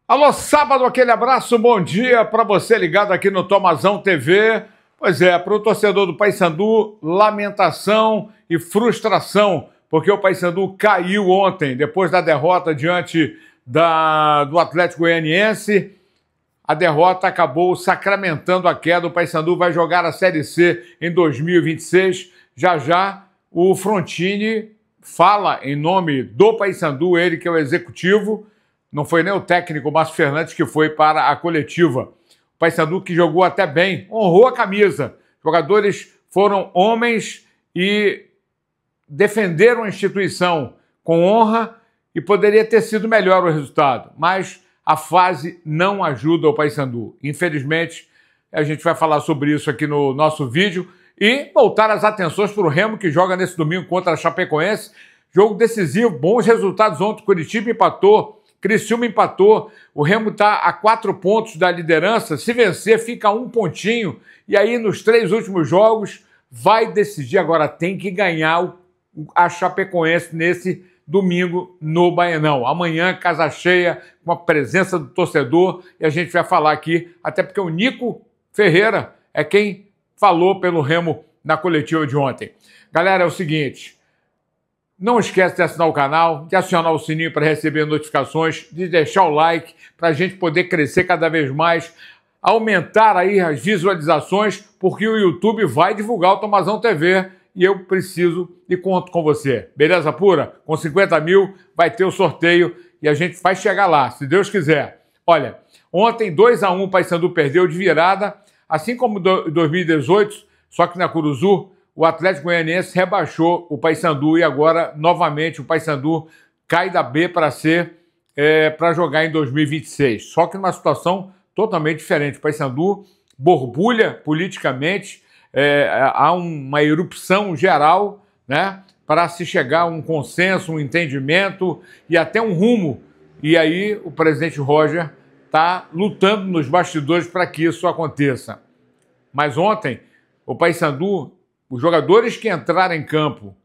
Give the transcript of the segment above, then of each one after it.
Alô, sábado, aquele abraço, bom dia para você ligado aqui no Tomazão TV. Pois é, para o torcedor do Paysandu, lamentação e frustração, porque o Paysandu caiu ontem, depois da derrota diante do Atlético Goianiense. A derrota acabou sacramentando a queda. O Paysandu vai jogar a Série C em 2026. Já já o Frontini fala em nome do Paysandu, ele que é o executivo. Não foi nem o técnico Márcio Fernandes que foi para a coletiva. O Paysandu que jogou até bem, honrou a camisa. Os jogadores foram homens e defenderam a instituição com honra e poderia ter sido melhor o resultado. Mas a fase não ajuda o Paysandu. Infelizmente, a gente vai falar sobre isso aqui no nosso vídeo e voltar as atenções para o Remo, que joga nesse domingo contra a Chapecoense. Jogo decisivo, bons resultados ontem. Curitiba empatou, Criciúma empatou, o Remo está a 4 pontos da liderança. Se vencer, fica a 1 pontinho. E aí, nos 3 últimos jogos, vai decidir. Agora tem que ganhar a Chapecoense nesse domingo no Baianão. Amanhã, casa cheia, com a presença do torcedor. E a gente vai falar aqui, até porque o Nico Ferreira é quem falou pelo Remo na coletiva de ontem. Galera, é o seguinte... Não esquece de assinar o canal, de acionar o sininho para receber notificações, de deixar o like para a gente poder crescer cada vez mais, aumentar aí as visualizações, porque o YouTube vai divulgar o Tomazão TV e eu preciso e conto com você. Beleza pura? Com 50 mil vai ter o sorteio e a gente vai chegar lá, se Deus quiser. Olha, ontem 2-1 o Paysandu perdeu de virada, assim como em 2018, só que na Curuzu, o Atlético Goianiense rebaixou o Paysandu e agora, novamente, o Paysandu cai da B para C para jogar em 2026. Só que numa situação totalmente diferente. O Paysandu borbulha politicamente, há uma erupção geral, né, para se chegar a um consenso, um entendimento e até um rumo. E aí o presidente Roger está lutando nos bastidores para que isso aconteça. Mas ontem, o Paysandu... Os jogadores que entraram em campo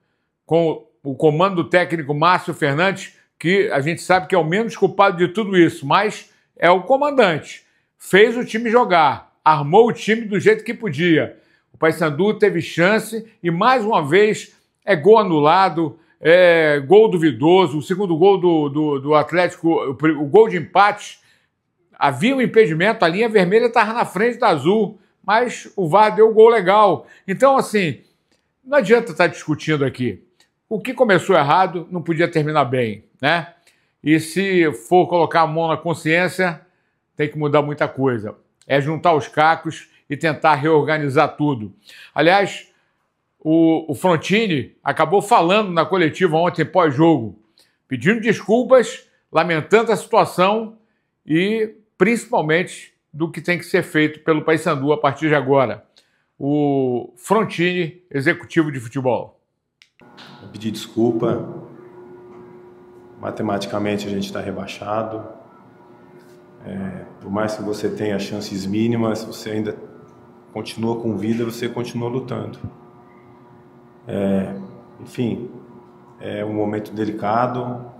com o comando do técnico Márcio Fernandes, que a gente sabe que é o menos culpado de tudo isso, mas é o comandante. Fez o time jogar, armou o time do jeito que podia. O Paysandu teve chance e, mais uma vez, é gol anulado, é gol duvidoso. O segundo gol do Atlético, o gol de empate, havia um impedimento, a linha vermelha estava na frente da azul. Mas o VAR deu um gol legal. Então, assim, não adianta estar discutindo aqui. O que começou errado não podia terminar bem, né? E se for colocar a mão na consciência, tem que mudar muita coisa. É juntar os cacos e tentar reorganizar tudo. Aliás, o Frontini acabou falando na coletiva ontem pós-jogo, pedindo desculpas, lamentando a situação e, principalmente, do que tem que ser feito pelo Paysandu a partir de agora. O Frontini, executivo de futebol. Eu pedi desculpa. Matematicamente a gente está rebaixado. Por mais que você tenha chances mínimas, você ainda continua com vida, você continua lutando. Enfim, é um momento delicado,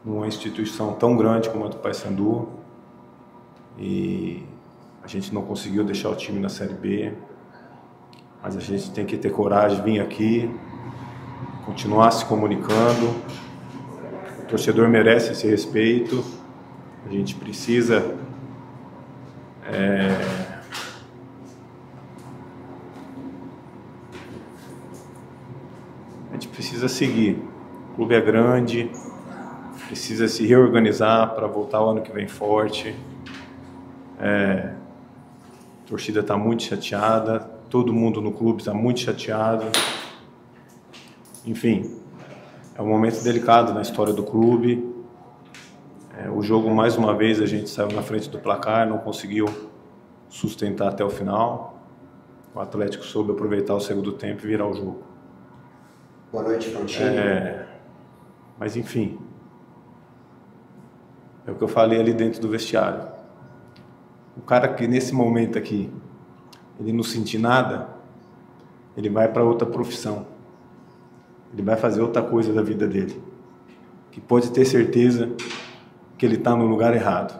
numa instituição tão grande como a do Paysandu. E a gente não conseguiu deixar o time na Série B, mas a gente tem que ter coragem de vir aqui, continuar se comunicando. O torcedor merece esse respeito, a gente precisa seguir. O clube é grande, precisa se reorganizar para voltar o ano que vem forte. A torcida está muito chateada, todo mundo no clube está muito chateado. Enfim, é um momento delicado na história do clube. O jogo, mais uma vez, a gente saiu na frente do placar, não conseguiu sustentar até o final. O Atlético soube aproveitar o segundo tempo e virar o jogo. Boa noite, Frontini. Mas, enfim, é o que eu falei ali dentro do vestiário. O cara que nesse momento aqui, ele não sentir nada, ele vai para outra profissão. Ele vai fazer outra coisa da vida dele. Que pode ter certeza que ele está no lugar errado.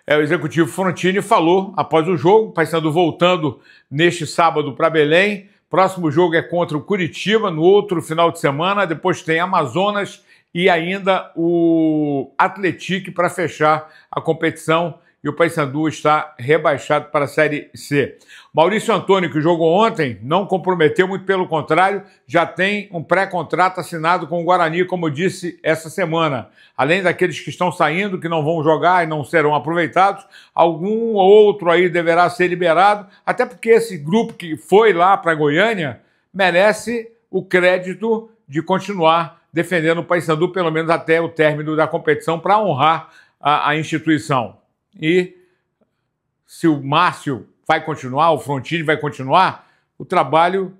O executivo Frontini falou após o jogo, Paysandu voltando neste sábado para Belém. Próximo jogo é contra o Curitiba, no outro final de semana. Depois tem Amazonas e ainda o Atlético para fechar a competição. E o Paysandu está rebaixado para a Série C. Maurício Antônio, que jogou ontem, não comprometeu, muito pelo contrário, já tem um pré-contrato assinado com o Guarani, como eu disse, essa semana. Além daqueles que estão saindo, que não vão jogar e não serão aproveitados, algum outro aí deverá ser liberado, até porque esse grupo que foi lá para Goiânia merece o crédito de continuar defendendo o Paysandu, pelo menos até o término da competição, para honrar a instituição. E se o Márcio vai continuar, o Frontini vai continuar, o trabalho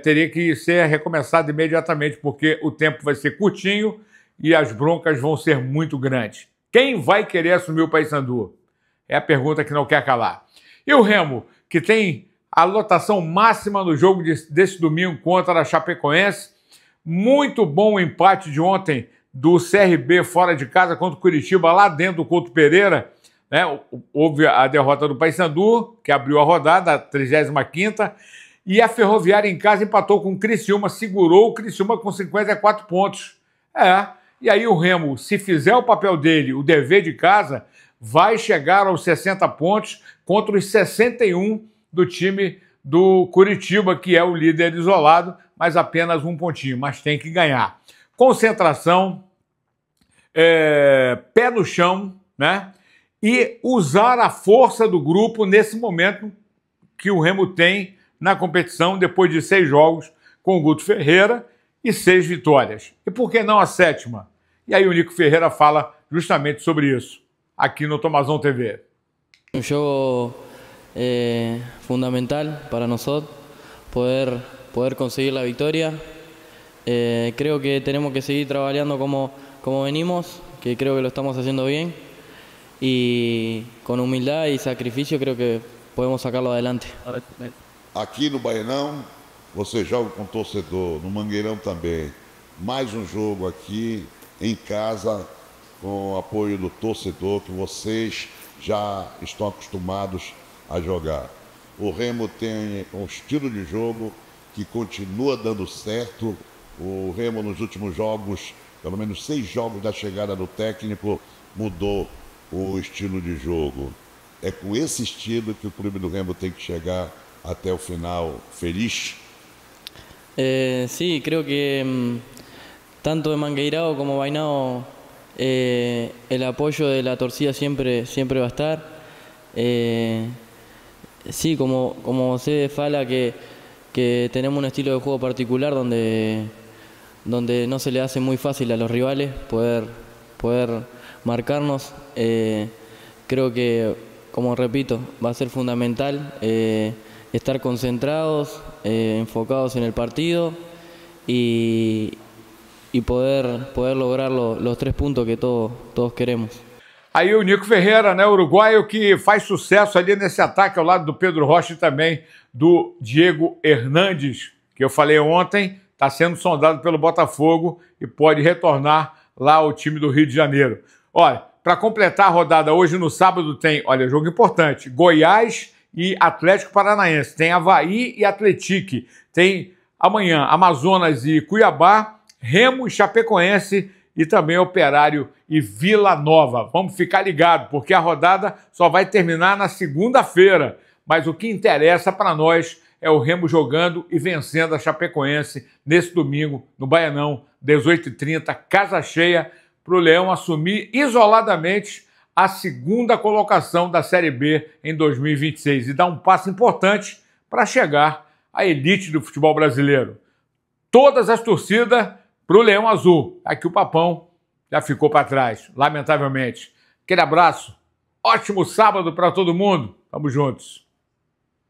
teria que ser recomeçado imediatamente, porque o tempo vai ser curtinho e as broncas vão ser muito grandes. Quem vai querer assumir o Paysandu? É a pergunta que não quer calar. E o Remo, que tem a lotação máxima no jogo desse domingo contra a Chapecoense. Muito bom o empate de ontem do CRB fora de casa contra o Curitiba, lá dentro do Couto Pereira. Houve a derrota do Paysandu, que abriu a rodada, a 35ª, e a Ferroviária em casa empatou com o Criciúma, segurou o Criciúma com 54 pontos. E aí o Remo, se fizer o papel dele, o dever de casa, vai chegar aos 60 pontos contra os 61 do time do Curitiba, que é o líder isolado, mas apenas um pontinho, mas tem que ganhar. Concentração, pé no chão, né? E usar a força do grupo nesse momento que o Remo tem na competição, depois de 6 jogos com o Guto Ferreira e 6 vitórias. E por que não a 7ª? E aí o Nico Ferreira fala justamente sobre isso, aqui no Tomazão TV. Un juego fundamental para nosotros, poder conseguir la victoria. Creo que tenemos que seguir trabajando como venimos, que creo que lo estamos haciendo bien. E com humildade e sacrifício, creio que podemos sacá-lo adelante. Aqui no Baianão, você joga com torcedor, no Mangueirão também. Mais um jogo aqui, em casa, com o apoio do torcedor, que vocês já estão acostumados a jogar. O Remo tem um estilo de jogo que continua dando certo. O Remo, nos últimos jogos, pelo menos 6 jogos da chegada do técnico, mudou o estilo de jogo. É com esse estilo que o clube do Remo tem que chegar até o final feliz? Sí, creo que tanto en Mangueirão como Bainao el apoyo de la torcida siempre va a estar. Sí, como você fala que tenemos un estilo de juego particular donde no se le hace muy fácil a los rivales poder marcarnos. Creo que, como repito, va a ser fundamental estar concentrados, enfocados en el partido y poder lograr los 3 puntos que todos queremos. Aí o Nico Ferreira, né, uruguaio, que faz sucesso ali nesse ataque ao lado do Pedro Rocha e também do Diego Hernandes, que eu falei ontem, está sendo sondado pelo Botafogo e pode retornar lá ao time do Rio de Janeiro. Olha, para completar a rodada hoje no sábado tem, olha, jogo importante, Goiás e Atlético Paranaense, tem Avaí e Atlético, tem amanhã Amazonas e Cuiabá, Remo e Chapecoense e também Operário e Vila Nova. Vamos ficar ligados, porque a rodada só vai terminar na segunda-feira, mas o que interessa para nós é o Remo jogando e vencendo a Chapecoense nesse domingo no Baianão, 18h30, casa cheia, para o Leão assumir isoladamente a 2ª colocação da Série B em 2026 e dar um passo importante para chegar à elite do futebol brasileiro. Todas as torcidas para o Leão Azul. Aqui o Papão já ficou para trás, lamentavelmente. Aquele abraço, ótimo sábado para todo mundo. Tamo juntos.